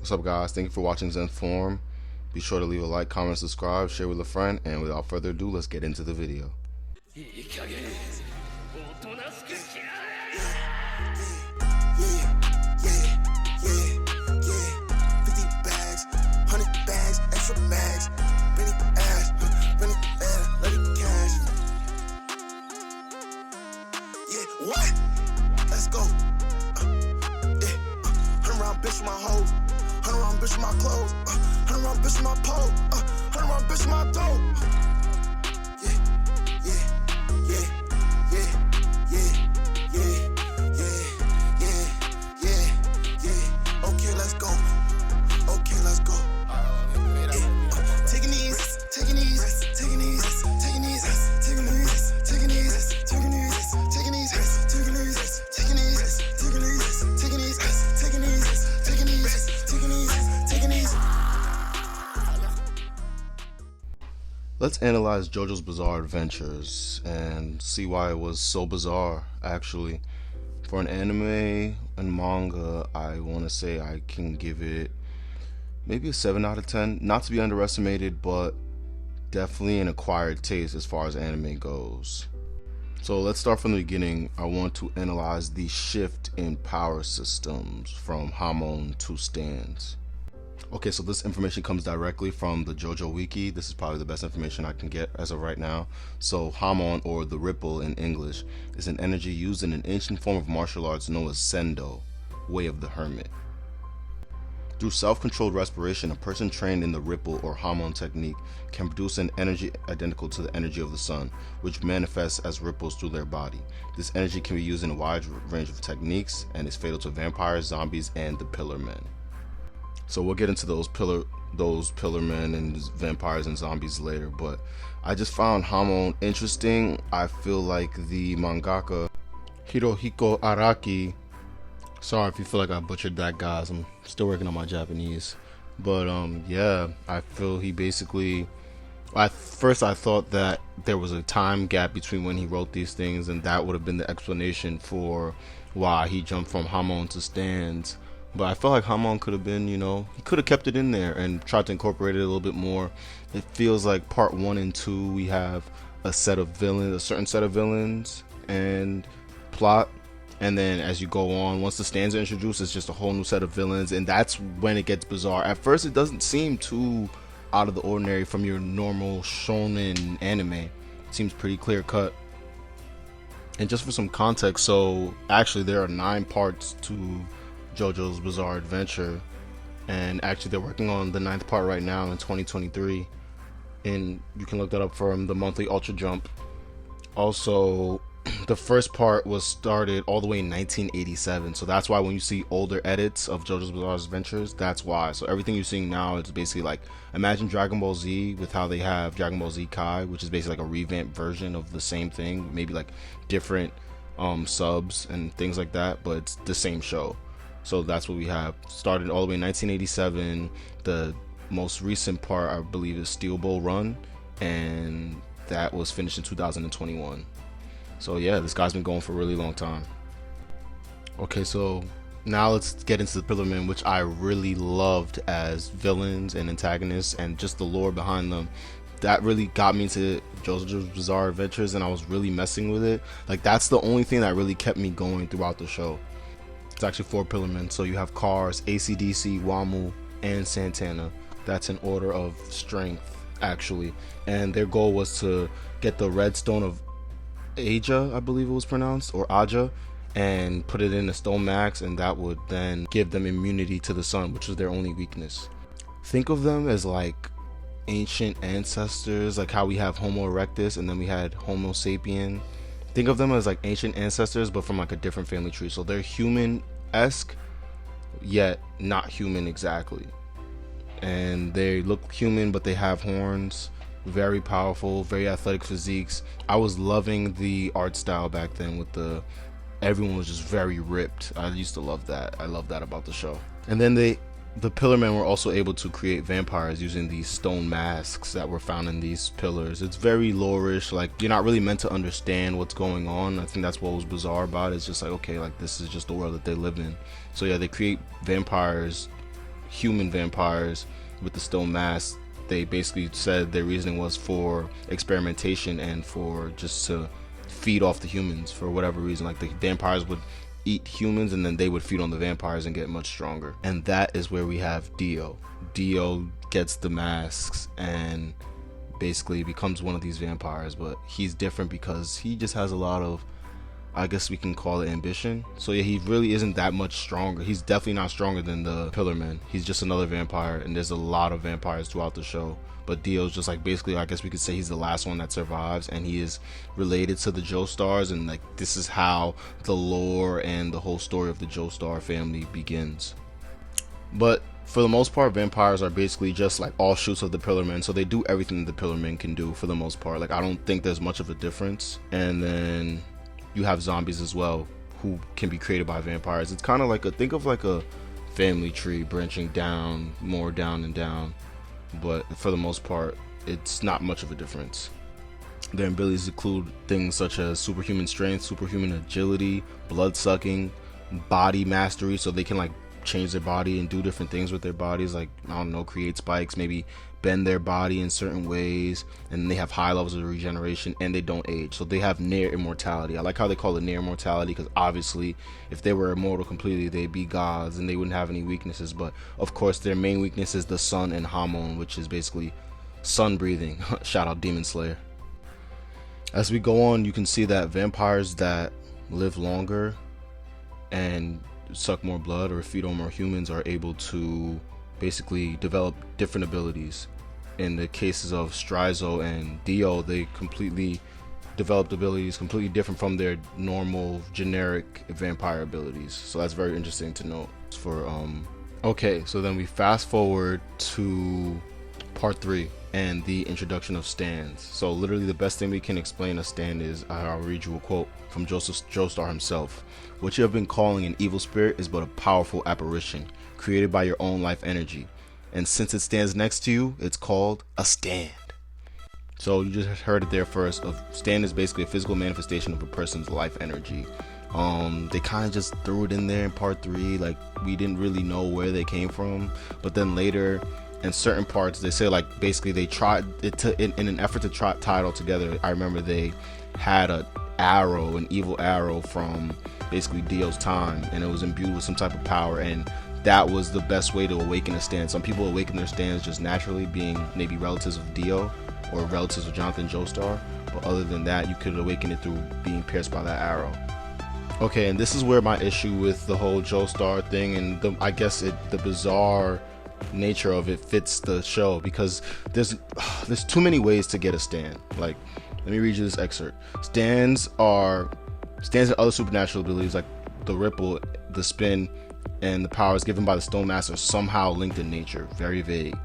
What's up, guys? Thank you for watching Zen Form. Be sure to leave a like, comment, subscribe, share with a friend, and without further ado, let's get into the video. What? Let's go. Hunt around, bitch, with my hoes. Hunt around, bitch, with my clothes. Hunt around, bitch, with my pole. Hunt around, bitch, with my dough. Okay, let's go. Okay, let's go. Taking these, taking these, taking these, taking these, taking these, taking these, taking these, taking these, taking these, taking these, taking these, taking these, taking these, taking these, taking these, taking these. Let's analyze JoJo's Bizarre Adventures and see why it was so bizarre, actually. For an anime and manga, I want to say I can give it maybe a 7 out of 10. Not to be underestimated, but definitely an acquired taste as far as anime goes. So let's start from the beginning. I want to analyze the shift in power systems from Hamon to stands. Okay, so this information comes directly from the Jojo wiki. This is probably the best information I can get as of right now. So Hamon, or the ripple in English, is an energy used in an ancient form of martial arts known as Sendo, Way of the Hermit. Through self-controlled respiration, a person trained in the ripple or Hamon technique can produce an energy identical to the energy of the sun, which manifests as ripples through their body. This energy can be used in a wide range of techniques and is fatal to vampires, zombies, and the Pillar Men. So we'll get into those pillar men and vampires and zombies later, but I just found Hamon interesting. I feel like the mangaka Hirohiko Araki, sorry if you feel like I butchered that, guys, I'm still working on my Japanese, but yeah, I feel he basically, at first I thought that there was a time gap between when he wrote these things, and that would have been the explanation for why he jumped from Hamon to stands. But I felt like Hamon could have been, he could have kept it in there and tried to incorporate it a little bit more. It feels like part 1 and 2 we have a certain set of villains and plot, and then as you go on, once the stands are introduced, it's just a whole new set of villains, and that's when it gets bizarre. At first it doesn't seem too out of the ordinary from your normal shonen anime. It seems pretty clear cut. And just for some context, so actually there are 9 parts to JoJo's Bizarre Adventure, and actually they're working on the 9th part right now in 2023, and you can look that up from the monthly Ultra Jump. Also, the first part was started all the way in 1987, so that's why when you see older edits of JoJo's Bizarre Adventures, that's why. So everything you're seeing now is basically like, imagine Dragon Ball Z with how they have Dragon Ball Z Kai, which is basically like a revamped version of the same thing, maybe like different subs and things like that, but it's the same show. So that's what we have. Started all the way in 1987. The most recent part, I believe, is Steel Bull Run, and that was finished in 2021. So yeah, this guy's been going for a really long time. Okay, so now let's get into the Pillar Men, which I really loved as villains and antagonists, and just the lore behind them. That really got me into JoJo's Bizarre Adventures, and I was really messing with it. Like, that's the only thing that really kept me going throughout the show. It's actually 4 Pillar Men. So you have Cars, AC/DC, Wamu, and Santana. That's in order of strength, actually. And their goal was to get the Red Stone of Aja, I believe it was pronounced, or Aja, and put it in the Stone Max, and that would then give them immunity to the sun, which was their only weakness. Think of them as like ancient ancestors, like how we have Homo erectus and then we had Homo sapien. Think of them as like ancient ancestors, but from like a different family tree. So they're human-esque, yet not human exactly. And they look human, but they have horns. Very powerful, very athletic physiques. I was loving the art style back then with everyone was just very ripped. I used to love that. I love that about the show. And then the Pillar Men were also able to create vampires using these stone masks that were found in these pillars. It's very lore-ish, like you're not really meant to understand what's going on. I think that's what was bizarre about it. It's just like, okay, like this is just the world that they live in. So yeah, they create vampires human vampires with the stone mask, they basically said their reasoning was for experimentation and for just to feed off the humans for whatever reason. Like the vampires would eat humans and then they would feed on the vampires and get much stronger. And that is where we have Dio. Dio gets the masks and basically becomes one of these vampires, but he's different because he just has a lot of, I guess we can call it, ambition. So yeah, he really isn't that much stronger. He's definitely not stronger than the Pillar Men. He's just another vampire, and there's a lot of vampires throughout the show. But Dio's just like, basically, I guess we could say he's the last one that survives, and he is related to the Joestars, and like this is how the lore and the whole story of the Joestar family begins. But for the most part, vampires are basically just like offshoots of the Pillar Men, so they do everything the Pillar Men can do for the most part. Like I don't think there's much of a difference. And then you have zombies as well, who can be created by vampires. It's kind of like think of like a family tree branching down, more down and down, but for the most part, it's not much of a difference. Their abilities include things such as superhuman strength, superhuman agility, blood sucking, body mastery, so they can like change their body and do different things with their bodies, like I don't know, create spikes, maybe bend their body in certain ways, and they have high levels of regeneration, and they don't age, so they have near immortality. I like how they call it near immortality, because obviously if they were immortal completely, they'd be gods and they wouldn't have any weaknesses. But of course their main weakness is the sun and Hamon, which is basically sun breathing. Shout out Demon Slayer. As we go on, you can see that vampires that live longer and suck more blood or feed on more humans are able to basically develop different abilities. In the cases of Strizo and Dio, they completely developed abilities completely different from their normal generic vampire abilities. So that's very interesting to note. Okay, so then we fast forward to part 3 and the introduction of stands. So literally the best thing we can explain a stand is, I'll read you a quote from Joseph Joestar himself. What you have been calling an evil spirit is but a powerful apparition created by your own life energy, and since it stands next to you, it's called a stand. So you just heard it there first. A stand is basically a physical manifestation of a person's life energy. They kind of just threw it in there in part 3, like we didn't really know where they came from, but then later in certain parts they say like basically they tried it in an effort to tie it all together. I remember they had an evil arrow from basically Dio's time, and it was imbued with some type of power, and that was the best way to awaken a stand. Some people awaken their stands just naturally, being maybe relatives of Dio or relatives of Jonathan Joestar, but other than that, you could awaken it through being pierced by that arrow. Okay, and this is where my issue with the whole Joestar thing and the bizarre nature of it fits the show, because there's too many ways to get a stand. Like, let me read you this excerpt. Stands and other supernatural abilities like the ripple, the spin, and the powers given by the stone mask are somehow linked in nature. Very vague.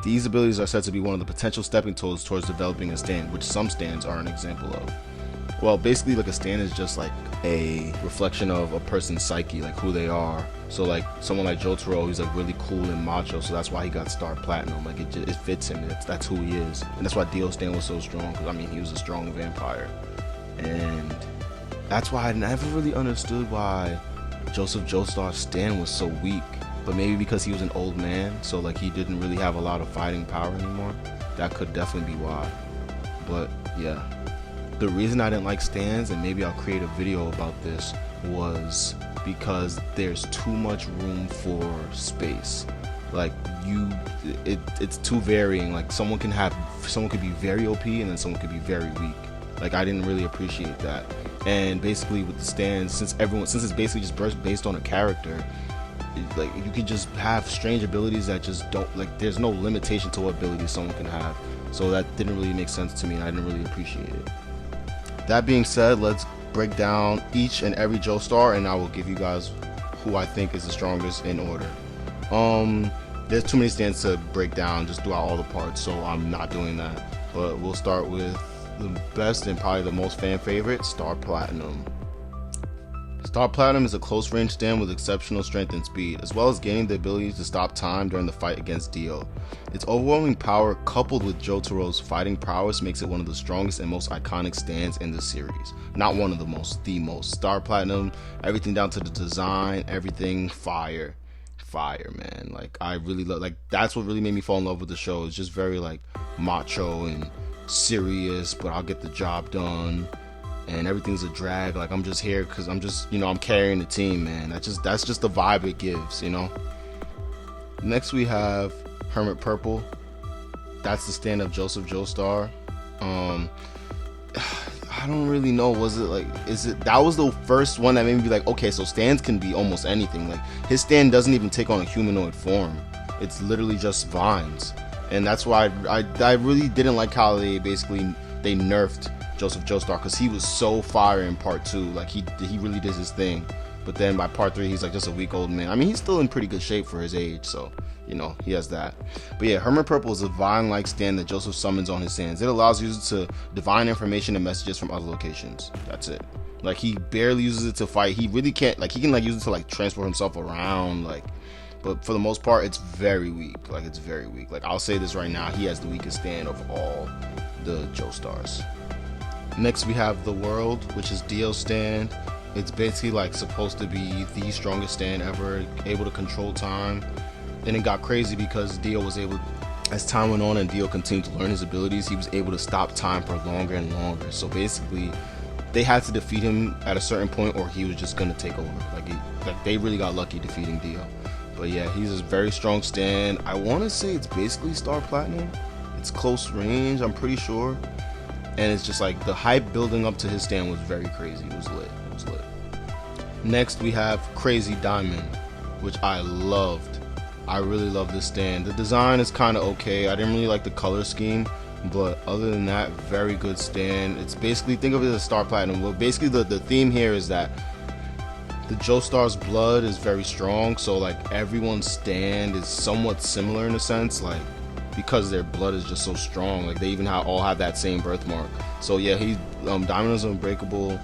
These abilities are said to be one of the potential stepping stones towards developing a stand, which some stands are an example of. Well, basically, like a stand is just like a reflection of a person's psyche, like who they are. So like someone like Jotaro, he's like really cool and macho, so that's why he got Star Platinum. Like it fits him. That's who he is, and that's why Dio's stand was so strong. Because I mean, he was a strong vampire, and that's why I never really understood why Joseph Joestar's stand was so weak. But maybe because he was an old man, so like he didn't really have a lot of fighting power anymore. That could definitely be why. But yeah, the reason I didn't like stands, and maybe I'll create a video about this, was because there's too much room for space. Like it's too varying. Like someone could be very OP and then someone could be very weak. Like I didn't really appreciate that. And basically with the stands, since it's basically just based on a character, like you could just have strange abilities that just don't, like there's no limitation to what abilities someone can have. So that didn't really make sense to me, and I didn't really appreciate it. That being said, let's break down each and every Joestar, and I will give you guys who I think is the strongest in order. There's too many stands to break down just throughout all the parts, so I'm not doing that. But we'll start with the best and probably the most fan favorite, Star Platinum. Star Platinum is a close range stand with exceptional strength and speed, as well as gaining the ability to stop time during the fight against Dio. Its overwhelming power, coupled with Jotaro's fighting prowess, makes it one of the strongest and most iconic stands in the series. Not one of the most. Star Platinum, everything down to the design, everything fire. fire, man. Like I really love, like that's what really made me fall in love with the show. It's just very like macho and serious, but I'll get the job done, and everything's a drag. Like I'm just here because I'm just, I'm carrying the team, man. That's just the vibe it gives, Next we have Hermit Purple. That's the stand of Joseph Joestar. I don't really know. That was the first one that made me be like, okay, so stands can be almost anything. Like his stand doesn't even take on a humanoid form. It's literally just vines. And that's why I really didn't like how they nerfed Joseph Joestar, because he was so fire in part 2. Like he really did his thing. But then by part 3, he's like just a weak old man. I mean, he's still in pretty good shape for his age, so he has that. But yeah, Hermit Purple is a vine-like stand that Joseph summons on his sands. It allows users to divine information and messages from other locations. That's it. Like he barely uses it to fight. He really can't. Like he can use it to like transport himself around. Like, but for the most part, it's very weak. Like it's very weak. Like I'll say this right now, he has the weakest stand of all the Joestars. Next we have the World, which is Dio's stand. It's basically like supposed to be the strongest stand ever, able to control time. And it got crazy because Dio was able, as time went on and Dio continued to learn his abilities, he was able to stop time for longer and longer. So basically, they had to defeat him at a certain point or he was just gonna take over. Like they really got lucky defeating Dio. But yeah, he's a very strong stand. I want to say it's basically Star Platinum. It's close range, I'm pretty sure. And it's just like the hype building up to his stand was very crazy. It was lit. Next we have Crazy Diamond, which I loved. I really love this stand. The design is kind of okay. I didn't really like the color scheme, but other than that, very good stand. It's basically, think of it as Star Platinum. Well, basically the theme here is that the Joestar's blood is very strong, so like everyone's stand is somewhat similar in a sense, like because their blood is just so strong. Like they even all have that same birthmark. So yeah, Diamond is unbreakable.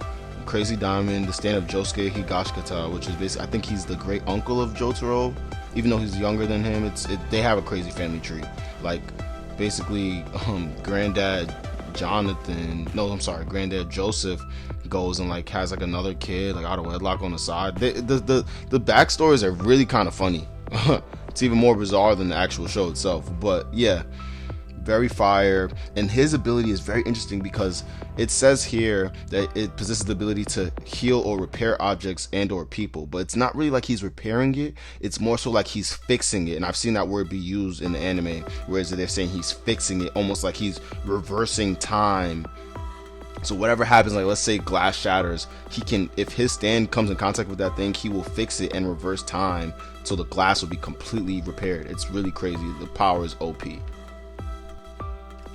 Crazy Diamond, the stand of Josuke Higashikata, which is basically, I think he's the great uncle of Jotaro, even though he's younger than him. They have a crazy family tree. Like basically, Granddad Joseph goes and like has like another kid like out of wedlock on the side. The backstories are really kind of funny. It's even more bizarre than the actual show itself. But yeah, very fire. And his ability is very interesting because it says here that it possesses the ability to heal or repair objects and or people, but it's not really like he's repairing it. It's more so like he's fixing it. And I've seen that word be used in the anime, whereas they're saying he's fixing it, almost like he's reversing time. So whatever happens, like let's say glass shatters, he can, if his stand comes in contact with that thing, he will fix it and reverse time so the glass will be completely repaired. It's really crazy. The power is OP.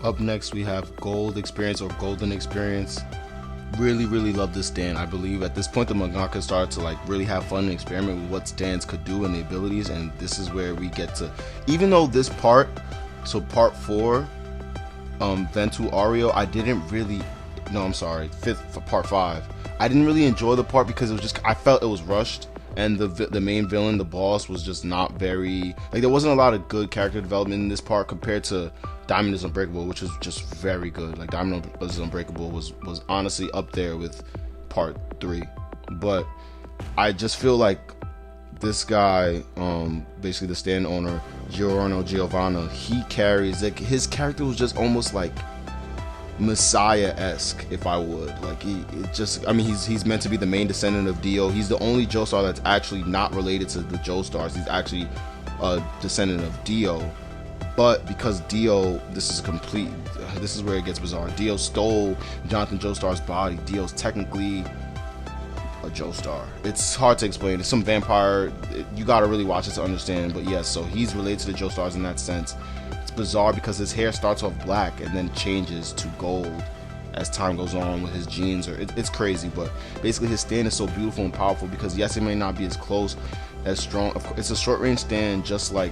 Up next we have Gold Experience or Golden Experience. Really love this stand. I believe at this point the mangaka started to like really have fun and experiment with what stands could do and the abilities, and this is where we get to, even though this part, so part 4, Ventu Ario, I didn't really, no I'm sorry, part 5, I didn't really enjoy the part because it was just, I felt it was rushed, and the main villain, the boss, was just not very, like there wasn't a lot of good character development in this part compared to Diamond is Unbreakable, which was just very good. Like Diamond is Unbreakable was honestly up there with part 3. But I just feel like this guy, basically the stand owner, Giorno Giovanna, he carries, like his character was just almost like Messiah-esque, if I would. Like he's meant to be the main descendant of Dio. He's the only Joestar that's actually not related to the Joestars. He's actually a descendant of Dio. But because Dio, this is where it gets bizarre. Dio stole Jonathan Joestar's body. Dio's technically a Joestar. It's hard to explain. It's some vampire. You gotta really watch it to understand. But yes, so he's related to the Joestars in that sense. It's bizarre because his hair starts off black and then changes to gold as time goes on with his genes. It's crazy, but basically his stand is so beautiful and powerful because yes, it may not be as close, as strong. It's a short range stand, just like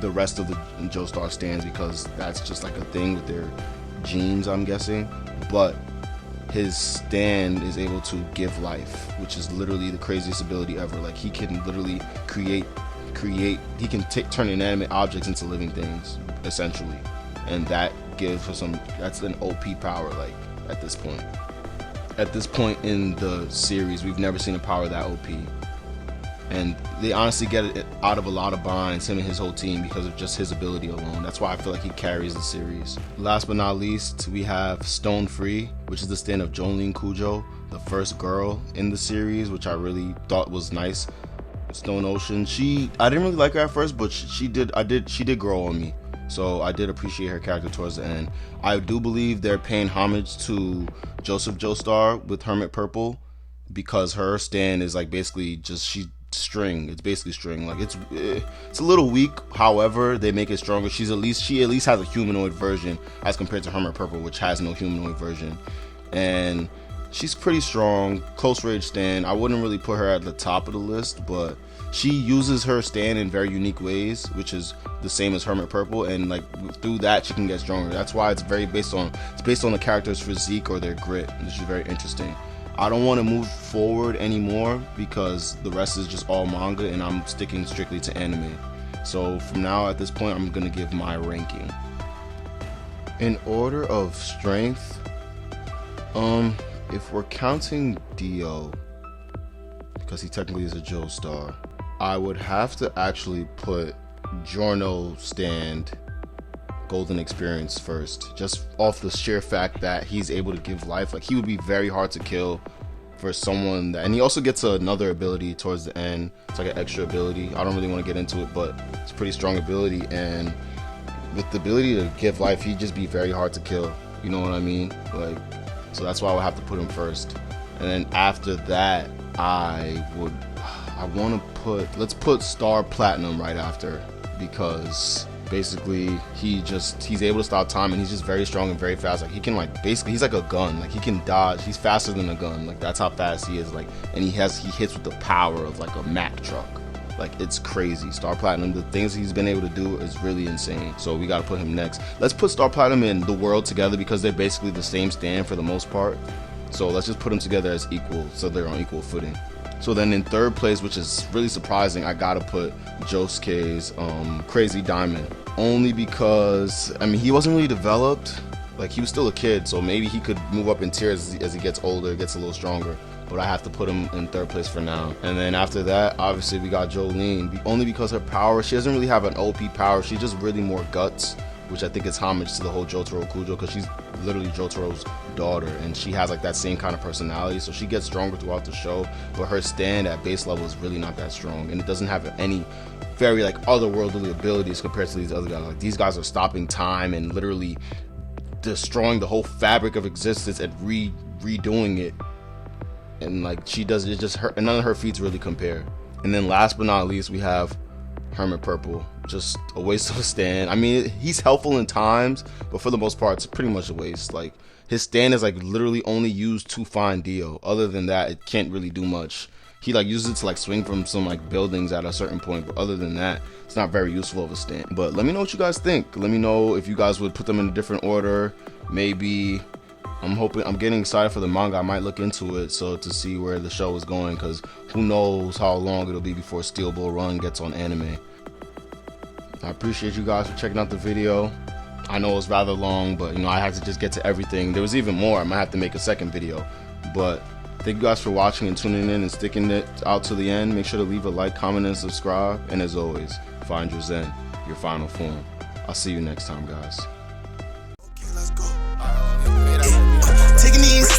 the rest of the Joestar stands, because that's just like a thing with their genes, I'm guessing. But his stand is able to give life, which is literally the craziest ability ever. Like he can literally create he can turn inanimate objects into living things essentially, and that gives for that's an OP power. Like at this point in the series, we've never seen a power that OP. And they honestly get it out of a lot of binds, him and his whole team, because of just his ability alone. That's why I feel like he carries the series. Last but not least, we have Stone Free, which is the stand of Jolene Cujo, the first girl in the series, which I really thought was nice. Stone Ocean, I didn't really like her at first, but she did grow on me. So I did appreciate her character towards the end. I do believe they're paying homage to Joseph Joestar with Hermit Purple, because her stand is like basically just string. It's basically string. Like it's a little weak. However, they make it stronger. She at least has a humanoid version as compared to Hermit Purple, which has no humanoid version. And she's pretty strong, close range stand. I wouldn't really put her at the top of the list, but she uses her stand in very unique ways, which is the same as Hermit Purple, and like through that she can get stronger. That's why it's based on the character's physique or their grit, which is very interesting. I don't want to move forward anymore because the rest is just all manga and I'm sticking strictly to anime. So from now, at this point, I'm gonna give my ranking. In order of strength, if we're counting Dio, because he technically is a Joestar, I would have to actually put Giorno stand Golden Experience first, just off the sheer fact that he's able to give life. Like, he would be very hard to kill for someone that, and he also gets another ability towards the end. It's like an extra ability. I don't really want to get into it, but it's a pretty strong ability, and with the ability to give life, he'd just be very hard to kill. You know what I mean? Like, so that's why I would have to put him first. And then after that, let's put Star Platinum right after, because basically he's able to stop time, and he's just very strong and very fast. Like, he can, like, basically he's like a gun. Like, he can dodge. He's faster than a gun. Like, that's how fast he is. Like, and he hits with the power of like a Mack truck. Like, it's crazy. Star Platinum, the things he's been able to do is really insane. So we gotta put him next. Let's put Star Platinum and the World together because they're basically the same stand for the most part. So let's just put them together as equal, so they're on equal footing. So then in third place, which is really surprising, I gotta put Josuke's Crazy Diamond. Only because, I mean, he wasn't really developed. Like, he was still a kid, so maybe he could move up in tiers as he gets older, gets a little stronger. But I have to put him in third place for now. And then after that, obviously we got Jolene. Only because her power, she doesn't really have an OP power. She's just really more guts, which I think is homage to the whole Jotaro Kujo, because she's literally Jotaro's daughter, and she has like that same kind of personality. So she gets stronger throughout the show, but her stand at base level is really not that strong, and it doesn't have any very like otherworldly abilities compared to these other guys. Like, these guys are stopping time and literally destroying the whole fabric of existence and redoing it. And like, she does it, just her, and none of her feats really compare. And then last but not least, we have Hermit Purple. Just a waste of a stand. I mean, he's helpful in times, but for the most part, it's pretty much a waste. Like, his stand is like literally only used to find Dio. Other than that, it can't really do much. He like uses it to like swing from some like buildings at a certain point, but other than that, it's not very useful of a stand. But let me know what you guys think. Let me know if you guys would put them in a different order. Maybe, I'm getting excited for the manga. I might look into it so to see where the show is going, because who knows how long it'll be before Steel Ball Run gets on anime. I appreciate you guys for checking out the video. I know it was rather long, but you know, I had to just get to everything. There was even more. I might have to make a second video. But thank you guys for watching and tuning in and sticking it out to the end. Make sure to leave a like, comment, and subscribe. And as always, find your Zen, your final form. I'll see you next time, guys. Okay, let's go. Taking these.